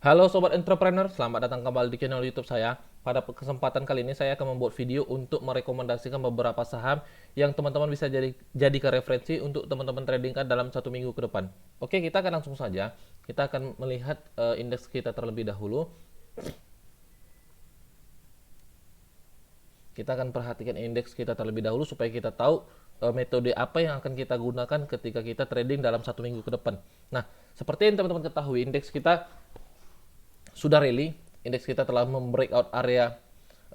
Halo Sobat Entrepreneur, selamat datang kembali di channel YouTube saya. Pada kesempatan kali ini saya akan membuat video untuk merekomendasikan beberapa saham yang teman-teman bisa jadikan referensi untuk teman-teman tradingkan dalam 1 minggu ke depan. Oke, kita akan langsung saja. Kita akan melihat indeks kita terlebih dahulu. Kita akan perhatikan indeks kita terlebih dahulu supaya kita tahu metode apa yang akan kita gunakan ketika kita trading dalam 1 minggu ke depan. Nah, seperti yang teman-teman ketahui, indeks kita sudah rally, indeks kita telah membreakout area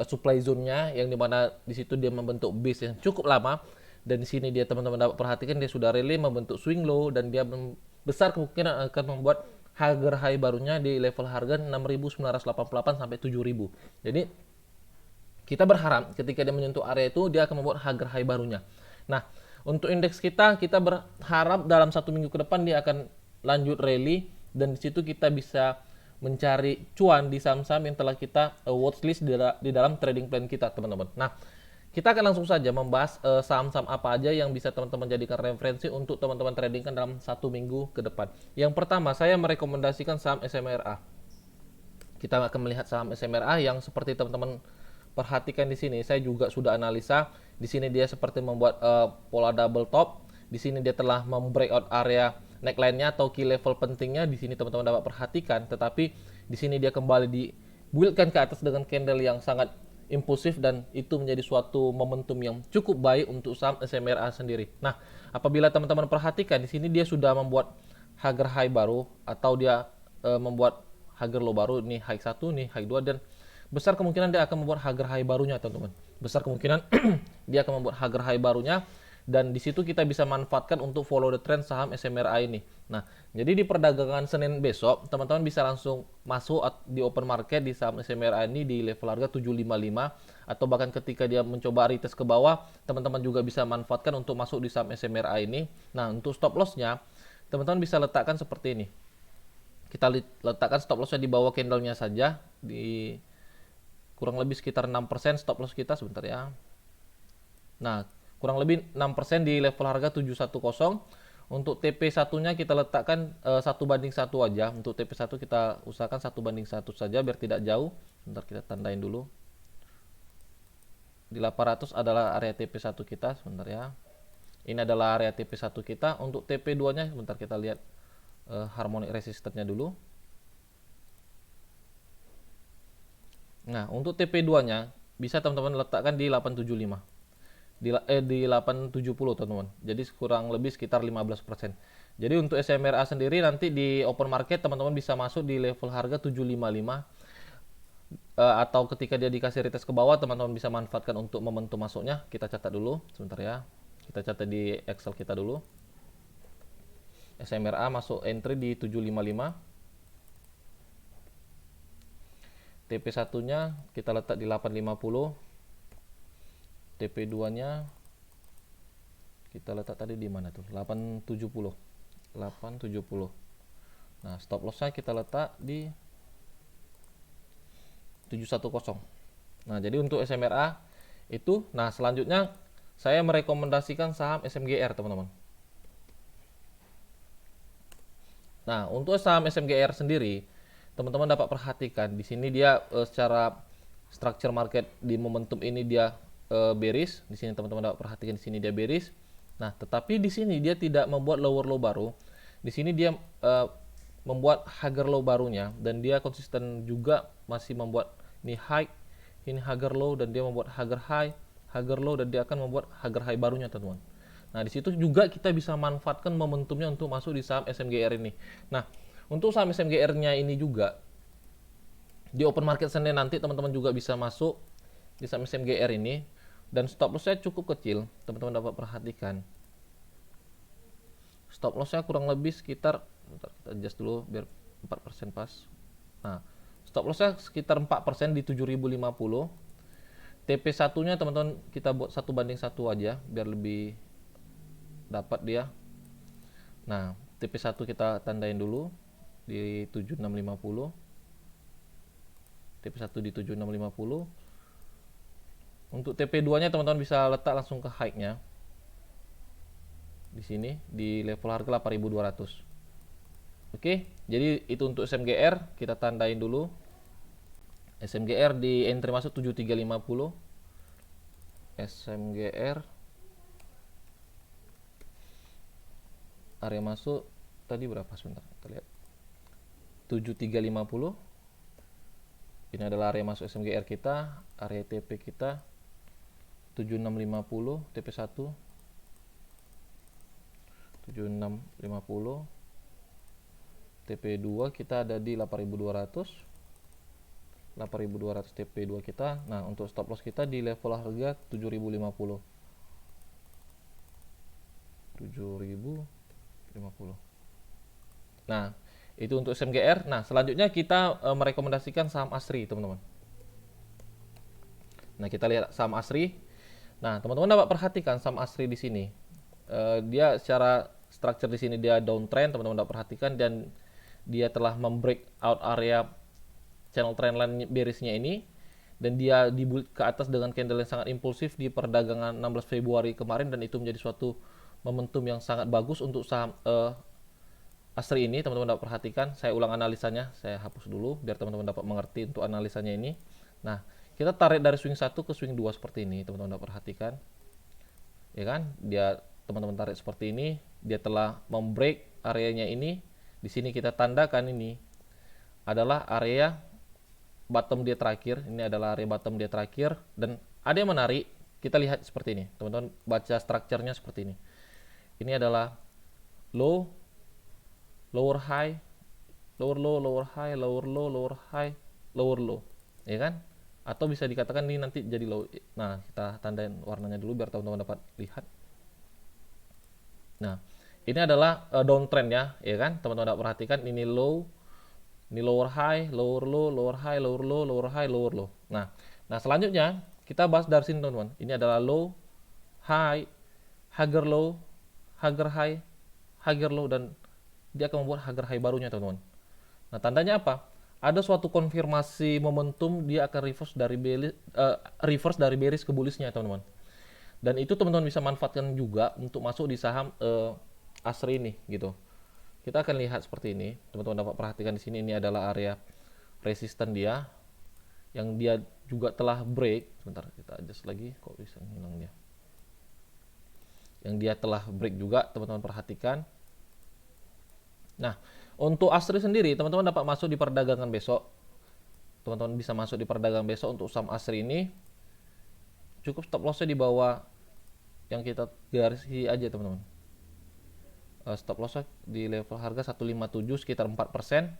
supply zone-nya, yang dimana di situ dia membentuk base yang cukup lama, dan di sini dia teman-teman dapat perhatikan dia sudah rally membentuk swing low, dan dia besar kemungkinan akan membuat harga high barunya di level harga 6.988 sampai 7.000. Jadi kita berharap ketika dia menyentuh area itu dia akan membuat harga high barunya. Nah, untuk indeks kita berharap dalam 1 minggu ke depan dia akan lanjut rally, dan di situ kita bisa mencari cuan di saham-saham yang telah kita watchlist di dalam trading plan kita, teman-teman. Nah, kita akan langsung saja membahas saham-saham apa aja yang bisa teman-teman jadikan referensi untuk teman-teman tradingkan dalam 1 minggu ke depan. Yang pertama, saya merekomendasikan saham SMRA. Kita akan melihat saham SMRA yang seperti teman-teman perhatikan di sini. Saya juga sudah analisa. Di sini dia seperti membuat pola double top. Di sini dia telah membreakout area neckline-nya atau key level pentingnya. Di sini teman-teman dapat perhatikan. Tetapi di sini dia kembali dibuild-kan ke atas dengan candle yang sangat impulsif, dan itu menjadi suatu momentum yang cukup baik untuk saham SMRA sendiri. Nah, apabila teman-teman perhatikan di sini dia sudah membuat harga high baru, atau dia membuat harga low baru, ini high 1, nih high 2, dan besar kemungkinan dia akan membuat harga high barunya, teman-teman. Besar kemungkinan dia akan membuat harga high barunya, dan di situ kita bisa manfaatkan untuk follow the trend saham SMRA ini. Nah, jadi di perdagangan Senin besok, teman-teman bisa langsung masuk di open market di saham SMRA ini di level harga 755, atau bahkan ketika dia mencoba retest ke bawah, teman-teman juga bisa manfaatkan untuk masuk di saham SMRA ini. Nah, untuk stop loss-nya, teman-teman bisa letakkan seperti ini. Kita letakkan stop loss-nya di bawah candle-nya saja, di kurang lebih sekitar 6% stop loss kita, sebentar ya. Nah, kurang lebih 6% di level harga 710. Untuk TP1-nya kita letakkan 1:1 aja. Untuk TP1 kita usahakan 1:1 saja biar tidak jauh. Sebentar kita tandain dulu. Di 800 adalah area TP1 kita, sebentar ya. Ini adalah area TP1 kita. Untuk TP2-nya sebentar kita lihat harmonic resistance-nya dulu. Nah, untuk TP2-nya bisa teman-teman letakkan di 875. Di 870, teman-teman. Jadi kurang lebih sekitar 15%. Jadi untuk SMRA sendiri nanti di open market teman-teman bisa masuk di level harga 755, atau ketika dia dikasih retest ke bawah teman-teman bisa manfaatkan untuk momentum masuknya. Kita catat dulu sebentar ya. Kita catat di Excel kita dulu. SMRA masuk entry di 755. TP1-nya kita letak di 850. TP2-nya kita letak tadi di mana tuh? 870. 870. Nah, stop loss-nya kita letak di 710. Nah, jadi untuk SMRA itu, nah selanjutnya saya merekomendasikan saham SMGR, teman-teman. Nah, untuk saham SMGR sendiri, teman-teman dapat perhatikan di sini dia secara structure market di momentum ini dia bearish. Di sini teman-teman dapat perhatikan di sini dia bearish. Nah, tetapi di sini dia tidak membuat lower low baru. Di sini dia membuat harga low barunya, dan dia konsisten juga masih membuat ini high, ini harga low, dan dia membuat harga high, harga low, dan dia akan membuat harga high barunya, teman-teman. Nah, di situ juga kita bisa manfaatkan momentumnya untuk masuk di saham SMGR ini. Nah, untuk saham SMGR-nya ini juga di open market Senin nanti teman-teman juga bisa masuk di saham SMGR ini, dan stop loss-nya cukup kecil, teman-teman dapat perhatikan. Stop loss-nya kurang lebih sekitar, bentar, kita adjust dulu biar 4% pas. Nah, stop loss-nya sekitar 4% di 7.050. TP1-nya teman-teman kita buat 1:1 aja biar lebih dapat dia. Nah, TP1 kita tandain dulu di 7650. TP1 di 7650. Untuk TP2-nya teman-teman bisa letak langsung ke high-nya. Di sini di level harga 8.200. Oke, jadi itu untuk SMGR, kita tandain dulu. SMGR di entry masuk 7350. SMGR area masuk tadi berapa, sebentar kita lihat, 7350. Ini adalah area masuk SMGR kita. Area TP kita 7650, TP1 7650. TP2 kita ada di 8200. 8200 TP2 kita. Nah, untuk stop loss kita di level harga 7050. 7050. Nah, itu untuk SMGR. Nah, selanjutnya kita merekomendasikan saham ASRI, teman-teman. Nah, kita lihat saham ASRI. Nah, teman-teman dapat perhatikan saham ASRI di sini. Dia secara structure di sini dia downtrend, teman-teman dapat perhatikan, dan dia telah membreak out area channel trendline bearish-nya ini, dan dia dibuild ke atas dengan candle yang sangat impulsif di perdagangan 16 Februari kemarin, dan itu menjadi suatu momentum yang sangat bagus untuk saham ASRI ini. Teman-teman dapat perhatikan, saya ulang analisanya, saya hapus dulu biar teman-teman dapat mengerti untuk analisanya ini. Nah, kita tarik dari swing 1 ke swing 2 seperti ini, teman-teman dapat perhatikan. Ya kan? Dia teman-teman tarik seperti ini, dia telah membreak areanya ini. Di sini kita tandakan ini adalah area bottom dia terakhir. Ini adalah area bottom dia terakhir, dan ada yang menarik, kita lihat seperti ini. Teman-teman baca strukturnya seperti ini. Ini adalah low, lower high, lower low, lower high, lower low, lower high, lower low, ya kan? Atau bisa dikatakan ini nanti jadi low. Nah, kita tandain warnanya dulu biar teman-teman dapat lihat. Nah, ini adalah downtrend ya kan? Teman-teman dapat perhatikan ini low, ini lower high, lower low, lower high, lower low, lower high, lower low. Nah, selanjutnya kita bahas dari sini, teman-teman. Ini adalah low, high, higher low, higher high, higher low, dan dia akan membuat higher high barunya, teman-teman. Nah, tandanya apa? Ada suatu konfirmasi momentum dia akan reverse dari bearish ke bullishnya, teman-teman. Dan itu teman-teman bisa manfaatkan juga untuk masuk di saham ASRI ini gitu. Kita akan lihat seperti ini. Teman-teman dapat perhatikan di sini, ini adalah area resisten dia yang dia juga telah break. Sebentar, kita adjust lagi, kok bisa hilang dia. Yang dia telah break juga, teman-teman perhatikan. Nah, untuk ASRI sendiri, teman-teman dapat masuk di perdagangan besok. Teman-teman bisa masuk di perdagangan besok untuk saham ASRI ini. Cukup stop lossnya di bawah yang kita garisi aja, teman-teman. Stop loss di level harga 157 sekitar 4%.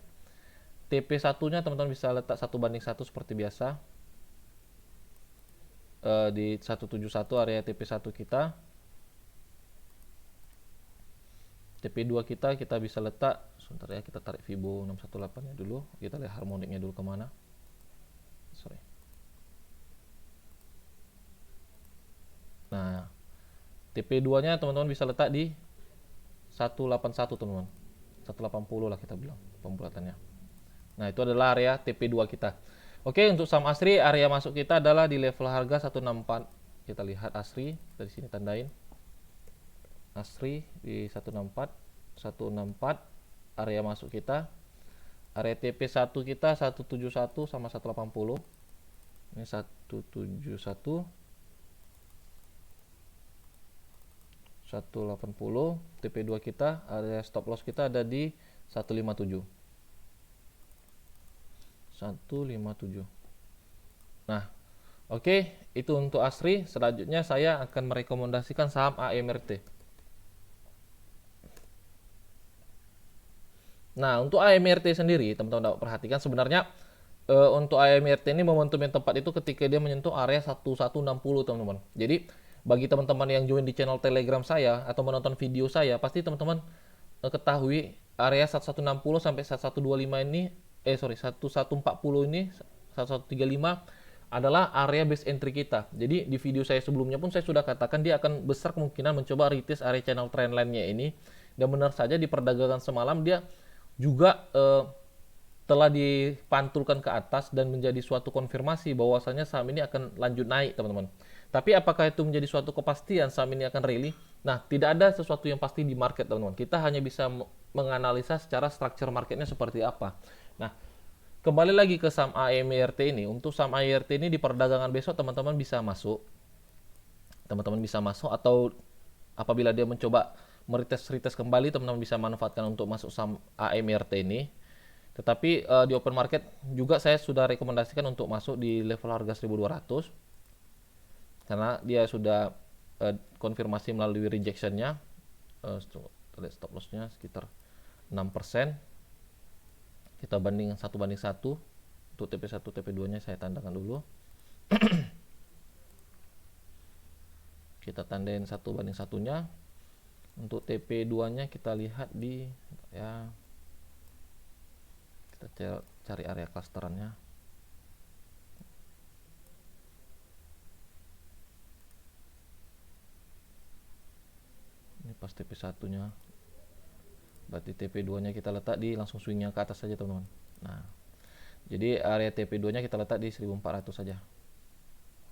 TP1-nya teman-teman bisa letak 1:1 seperti biasa. Di 171 area TP1 kita. TP2 kita bisa letak, sebentar ya, kita tarik Fibo 618-nya dulu. Kita lihat harmoniknya dulu kemana. Sorry. Nah, TP2-nya teman-teman bisa letak di 181, teman-teman. 180 lah kita bilang pembulatannya. Nah, itu adalah area TP2 kita. Oke, untuk saham ASRI area masuk kita adalah di level harga 164. Kita lihat ASRI dari sini, tandain. ASRI di 164. 164 area masuk kita. Area TP1 kita 171 sama 180. Ini 171 180. TP2 kita, area stop loss kita ada di 157. 157. Nah, oke, itu untuk ASRI. Selanjutnya saya akan merekomendasikan saham AMRT. Nah, untuk AMRT sendiri, teman-teman dapat perhatikan sebenarnya untuk AMRT ini momentum yang tepat itu ketika dia menyentuh area 1160, teman-teman. Jadi bagi teman-teman yang join di channel Telegram saya atau menonton video saya, pasti teman-teman ketahui area 1160 sampai 1125 ini 1140 ini 1135 adalah area base entry kita. Jadi di video saya sebelumnya pun saya sudah katakan dia akan besar kemungkinan mencoba retest area channel trendline-nya ini, dan benar saja di perdagangan semalam dia juga telah dipantulkan ke atas dan menjadi suatu konfirmasi bahwasanya saham ini akan lanjut naik, teman-teman. Tapi apakah itu menjadi suatu kepastian saham ini akan rally? Nah, tidak ada sesuatu yang pasti di market, teman-teman. Kita hanya bisa menganalisa secara structure marketnya seperti apa. Nah, kembali lagi ke saham AMIRT ini. Untuk saham AMIRT ini di perdagangan besok teman-teman bisa masuk. Teman-teman bisa masuk, atau apabila dia mencoba retest kembali, teman-teman bisa manfaatkan untuk masuk saham AMIRT ini. Tetapi di open market juga saya sudah rekomendasikan untuk masuk di level harga 1200 karena dia sudah konfirmasi melalui rejectionnya. Stop lossnya sekitar 6%. Kita banding 1:1. Untuk TP1 TP2 nya saya tandakan dulu. Kita tandain 1:1 nya. Untuk TP2 nya kita lihat di ya, kita cari area clusterannya. Ini pas TP1 nya, berarti TP2 nya kita letak di langsung swingnya ke atas saja teman-teman. Nah, jadi area TP2 nya kita letak di 1400 saja.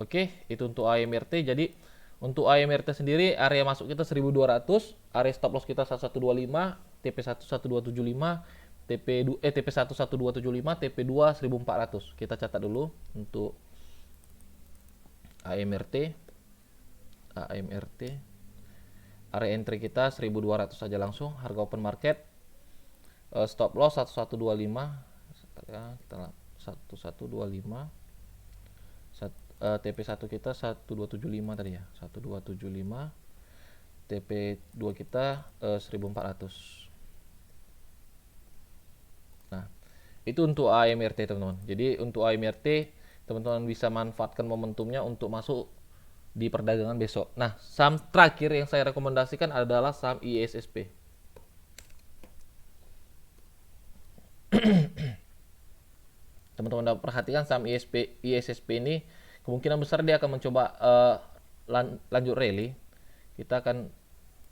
Oke, itu untuk AMRT. Jadi untuk AMRT sendiri area masuk kita 1200, area stop loss kita 1125, TP1 1275, TP1 1275, TP2 1400. Kita catat dulu untuk AMRT. Area entry kita 1200 saja langsung, harga open market. Stop loss 1125, kita 1125. TP1 kita 1275 tadi ya, 1275. TP2 kita 1400. Nah, itu untuk AMRT teman-teman. Jadi untuk AMRT teman-teman bisa manfaatkan momentumnya untuk masuk di perdagangan besok. Nah, saham terakhir yang saya rekomendasikan adalah saham ISSP. Teman-teman dapat perhatikan saham ISSP ini kemungkinan besar dia akan mencoba lanjut rally. Kita akan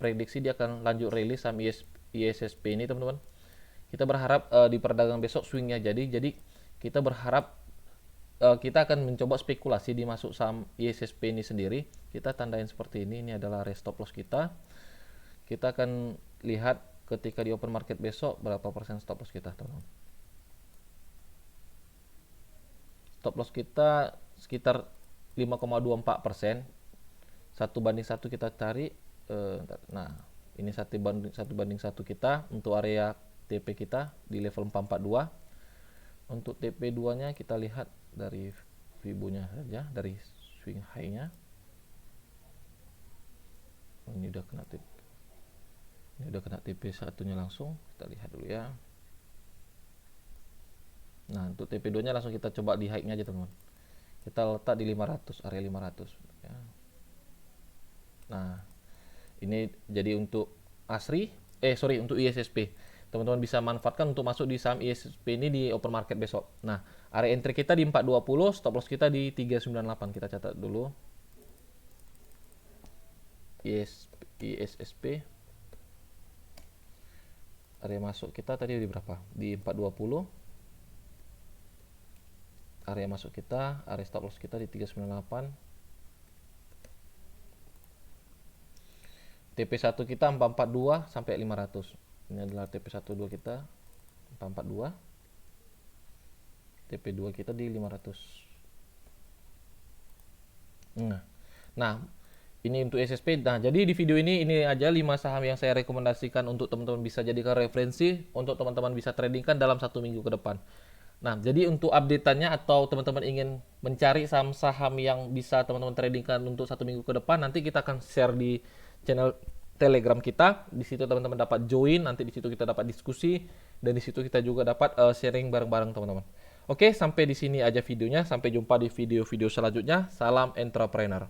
prediksi dia akan lanjut rally saham ISSP ini teman-teman. Kita berharap di perdagangan besok swingnya jadi kita berharap kita akan mencoba spekulasi di masuk saham ISSP ini sendiri. Kita tandain seperti ini adalah area stop loss kita. Kita akan lihat ketika di open market besok berapa persen stop loss kita teman-teman. Stop loss kita sekitar 5,24%. 1:1 kita cari. Nah, ini 1:1 kita untuk area TP kita di level 442. Untuk TP2 nya kita lihat dari Fibo-nya saja, dari swing high-nya. Ini udah kena TP. Ini udah kena TP1 nya langsung. Kita lihat dulu ya. Nah, untuk TP2 nya langsung kita coba di high-nya aja teman-teman. Kita letak di 500, area 500 ya. Nah, ini jadi untuk untuk ISSP. Teman-teman bisa manfaatkan untuk masuk di saham ISSP ini di open market besok. Nah, area entry kita di 420, stop loss kita di 398. Kita catat dulu. ISSP. Area masuk kita tadi di berapa? Di 420. Area masuk kita, area stop loss kita di 398. TP1 kita 442 sampai 500. Ini adalah TP12 kita 442. TP2 kita di 500. Nah, ini untuk SSP. Nah, jadi di video ini aja 5 saham yang saya rekomendasikan untuk teman-teman bisa jadikan referensi untuk teman-teman bisa tradingkan dalam 1 minggu ke depan. Nah, jadi untuk update-annya atau teman-teman ingin mencari saham-saham yang bisa teman-teman tradingkan untuk 1 minggu ke depan, nanti kita akan share di channel Telegram kita. Di situ teman-teman dapat join, nanti di situ kita dapat diskusi, dan di situ kita juga dapat sharing bareng-bareng teman-teman. Oke, sampai di sini aja videonya. Sampai jumpa di video-video selanjutnya. Salam entrepreneur.